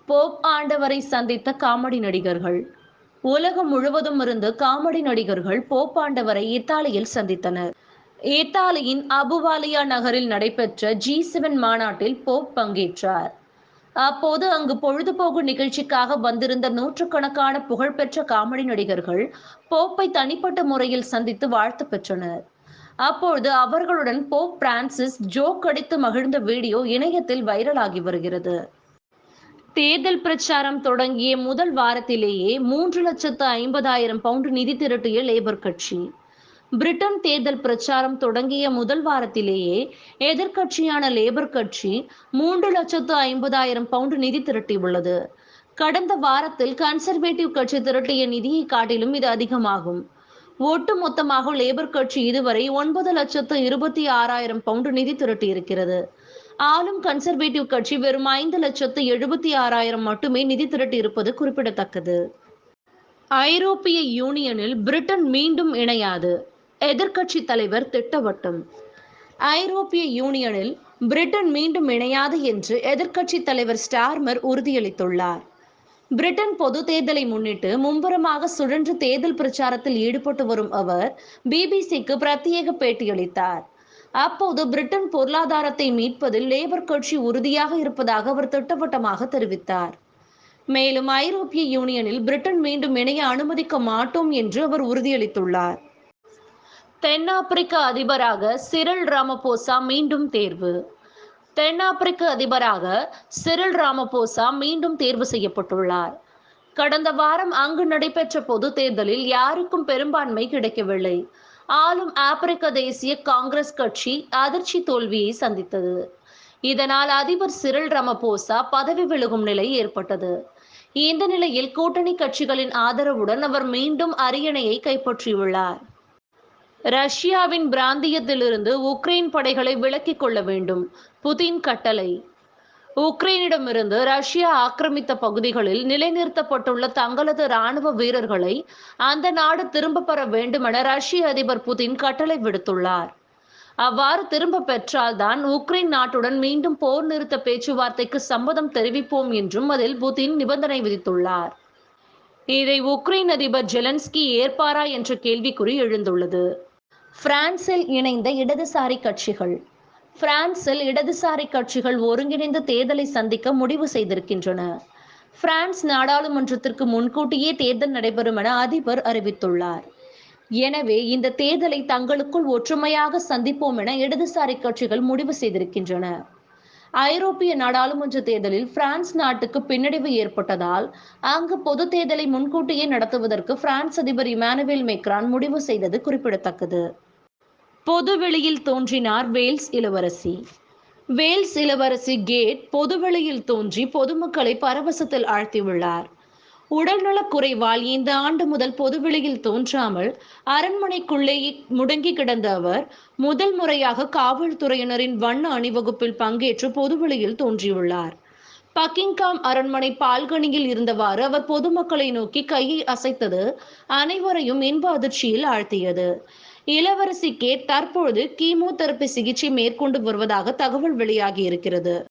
Pope ஆண்டவரை சந்தித்த comedy நடிகர்கள். உலகம் முழுவதும் இருந்து காமெடி நடிகர்கள் போப் ஆண்டவரை இத்தாலியில் சந்தித்தனர். இத்தாலியின் அபுவாலியா நகரில் நடைபெற்ற G7 மாநாட்டில் போப் பங்கேற்றார். அப்போது அங்கு பொழுதுபோக்கு நிகழ்ச்சிக்காக வந்திருந்த நூற்றுக்கணக்கான புகழ்பெற்ற காமெடி நடிகர்கள் போப்பை தனிப்பட்ட முறையில் சந்தித்து வாழ்த்து பெற்றனர். அப்பொழுது அவர்களுடன் போப் பிரான்சிஸ் ஜோக் அடித்து மகிழ்ந்த வீடியோ இணையத்தில் வைரலாகி வருகிறது. தேர்தல் பிரச்சாரம் தொடங்கிய முதல் வாரத்திலேயே 3,50,000 பவுண்டு நிதி திரட்டிய லேபர் கட்சி. பிரிட்டன் தேர்தல் பிரச்சாரம் தொடங்கிய முதல் வாரத்திலேயே எதிர்க்கட்சியான லேபர் கட்சி 3,50,000 பவுண்டு நிதி திரட்டியுள்ளது. கடந்த வாரத்தில் கன்சர்வேட்டிவ் கட்சி திரட்டிய நிதியை காட்டிலும் இது அதிகமாகும். ஒட்டுமொத்தமாக லேபர் கட்சி இதுவரை 9,26,000 பவுண்டு நிதி திரட்டியிருக்கிறது. ஆளும் கன்சர்வேட்டிவ் கட்சி வெறும் 5,76,000 மட்டுமே நிதி திரட்டி இருப்பது குறிப்பிடத்தக்கது. ஐரோப்பிய யூனியனில் பிரிட்டன் மீண்டும் இணையாது, எதிர்க்கட்சி தலைவர் திட்டவட்டம். ஐரோப்பிய யூனியனில் பிரிட்டன் மீண்டும் இணையாது என்று எதிர்க்கட்சி தலைவர் ஸ்டார்மர் உறுதியளித்துள்ளார். பிரிட்டன் பொது தேர்தலை முன்னிட்டு மும்முரமாக சுழன்று தேர்தல் பிரச்சாரத்தில் ஈடுபட்டு வரும் அவர் பிபிசிக்கு பிரத்யேக பேட்டியளித்தார். அப்போது பிரிட்டன் பொருளாதாரத்தை மீட்பதில் லேபர் கட்சி உறுதியாக இருப்பதாக அவர் திட்டவட்டமாக தெரிவித்தார். மேலும் ஐரோப்பிய யூனியனில் பிரிட்டன் மீண்டும் இணைய அனுமதிக்க மாட்டோம் என்று அவர் உறுதியளித்துள்ளார். தென்னாப்பிரிக்க அதிபராக சிரில் ராமபோசா மீண்டும் தேர்வு. தென்னாப்பிரிக்க அதிபராக சிரில் ராமபோசா மீண்டும் தேர்வு செய்யப்பட்டுள்ளார். கடந்த வாரம் அங்கு நடைபெற்ற பொது தேர்தலில் யாருக்கும் பெரும்பான்மை கிடைக்கவில்லை. ஆளும் ஆப்பிரிக்க தேசிய காங்கிரஸ் கட்சி அதிர்ச்சி தோல்வியை சந்தித்தது. இதனால் அதிபர் சிரில் ராமபோசா பதவி விலகும் நிலை ஏற்பட்டது. இந்த நிலையில் கூட்டணி கட்சிகளின் ஆதரவுடன் அவர் மீண்டும் அரியணையை கைப்பற்றியுள்ளார். ரஷ்யாவின் பிராந்தியத்திலிருந்து உக்ரைன் படைகளை விலக்கிக் கொள்ள வேண்டும், புதின் கட்டளை. உக்ரைனிடமிருந்து ரஷ்யா ஆக்கிரமித்த பகுதிகளில் நிலைநிறுத்தப்பட்டுள்ள தங்களது இராணுவ வீரர்களை அந்த நாடு திரும்ப பெற வேண்டுமென ரஷ்ய அதிபர் புதின் கட்டளை விடுத்துள்ளார். அவ்வாறு திரும்ப பெற்றால்தான் உக்ரைன் நாட்டுடன் மீண்டும் போர் நிறுத்த பேச்சுவார்த்தைக்கு சம்மதம் தெரிவிப்போம் என்றும் அதில் புதின் நிபந்தனை விதித்துள்ளார். இதை உக்ரைன் அதிபர் ஜெலன்ஸ்கி ஏற்பாரா என்ற கேள்விக்குறி எழுந்துள்ளது. பிரான்சில் இணைந்த இடதுசாரி கட்சிகள். பிரான்சில் இடதுசாரி கட்சிகள் ஒருங்கிணைந்த தேர்தலை சந்திக்க முடிவு செய்திருக்கின்றன. பிரான்ஸ் நாடாளுமன்றத்திற்கு முன்கூட்டியே தேர்தல் நடைபெறும் என அதிபர் அறிவித்துள்ளார். எனவே இந்த தேர்தலை தங்களுக்குள் ஒற்றுமையாக சந்திப்போம் என இடதுசாரி கட்சிகள் முடிவு செய்திருக்கின்றன. ஐரோப்பிய நாடாளுமன்ற தேர்தலில் பிரான்ஸ் நாட்டுக்கு பின்னடைவு ஏற்பட்டதால் அங்கு பொது தேர்தலை முன்கூட்டியே நடத்துவதற்கு பிரான்ஸ் அதிபர் இமானுவேல் மேக்ரான் முடிவு செய்தது குறிப்பிடத்தக்கது. பொதுவெளியில் தோன்றினார் வேல்ஸ் இளவரசி. வேல்ஸ் இளவரசி கேட் பொதுவெளியில் தோன்றி பொதுமக்களை பரவசத்தில் ஆழ்த்தியுள்ளார். உடல்நலக் குறைவால் இந்த ஆண்டு முதல் பொதுவெளியில் தோன்றாமல் அரண்மனைக்குள்ளேயே முடங்கி கிடந்த அவர் முதல் முறையாக காவல்துறையினரின் வண்ண அணிவகுப்பில் பங்கேற்று பொதுவெளியில் தோன்றியுள்ளார். பக்கிங்காம் அரண்மனை பால்கனியில் இருந்தவாறு அவர் பொதுமக்களை நோக்கி கையை அசைத்தது அனைவரையும் இன்ப அதிர்ச்சியில் ஆழ்த்தியது. இளவரசி கேட் தற்பொழுது கீமோதெரபி சிகிச்சை மேற்கொண்டு வருவதாக தகவல் வெளியாகி இருக்கிறது.